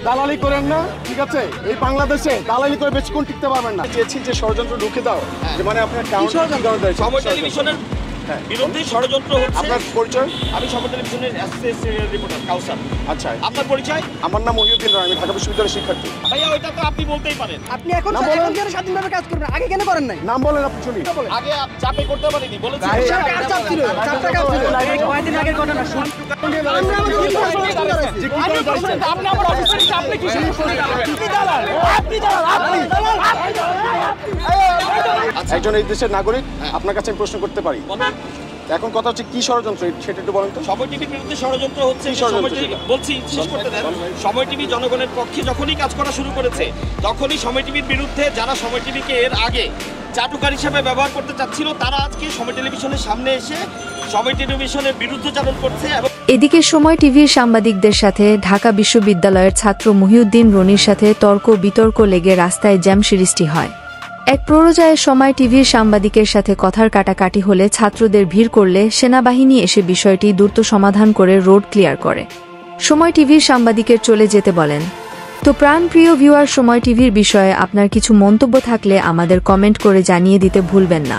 দালালি করেন না, ঠিক আছে? এই বাংলাদেশে দালালি করে বেশিক্ষণ টিকতে পারবেন না। চেয়েছি যে ষড়যন্ত্র ঢুকে দাও, যে মানে আপনার সময় টেলিভিশনের বিরুদ্ধে ষড়যন্ত্র হচ্ছে। আপনার পরিচয়? আমি সময় টেলিভিশনের অ্যাসোসিয়েট রিপোর্টার কাউসার। আচ্ছা, আপনার পরিচয়? আমার নাম মহিউদ্দিন রায়, আমি ঢাকা বিশ্ববিদ্যালয়ের শিক্ষার্থী। ভাইয়া ওইটা তো আপনি বলতেই পারেন। আপনি এখন কেন স্বাধীনভাবে কাজ করবেন, আগে কেন করেন নাই? নাম বলেন আপনি, শুনি। আগে চাপে করতে পারিনি বলেছি। কার চাপ ছিল? চাপটা কার ছিল? কয়েকদিন আগের ঘটনা শুন। আপনি আমার অফিসের চাপে কি একজন এই দেশের নাগরিক, আপনার কাছে আমি প্রশ্ন করতে পারি। এখন কথা হচ্ছে কি ষড়যন্ত্র, সেটা একটু বলেন তো। সময় টিভির বিরুদ্ধে ষড়যন্ত্র হচ্ছে। বলছি, শেষ করতে দেন। সময় টিভি জনগণের পক্ষে যখনই কাজ করা শুরু করেছে, তখনই সময় টিভির বিরুদ্ধে যারা সময় টিভিকে এর আগে চাটুকার হিসেবে ব্যবহার করতে চাচ্ছিল, তারা আজকে সময় টেলিভিশনের সামনে এসে সময় টেলিভিশনের বিরুদ্ধচারণ করছে। এদিকে সময় টিভির সাংবাদিকদের সাথে ঢাকা বিশ্ববিদ্যালয়ের ছাত্র মহিউদ্দিন রনির সাথে তর্ক বিতর্ক লেগে রাস্তায় জ্যাম সৃষ্টি হয়। এক পর্যায়ে সময় টিভির সাংবাদিকের সাথে কথার কাটাকাটি হলে ছাত্রদের ভিড় করলে সেনাবাহিনী এসে বিষয়টি দ্রুত সমাধান করে রোড ক্লিয়ার করে। সময় টিভির সাংবাদিকের চলে যেতে বলেন। তো প্রাণপ্রিয় ভিউয়ার, সময় টিভির বিষয়ে আপনার কিছু মন্তব্য থাকলে আমাদের কমেন্ট করে জানিয়ে দিতে ভুলবেন না।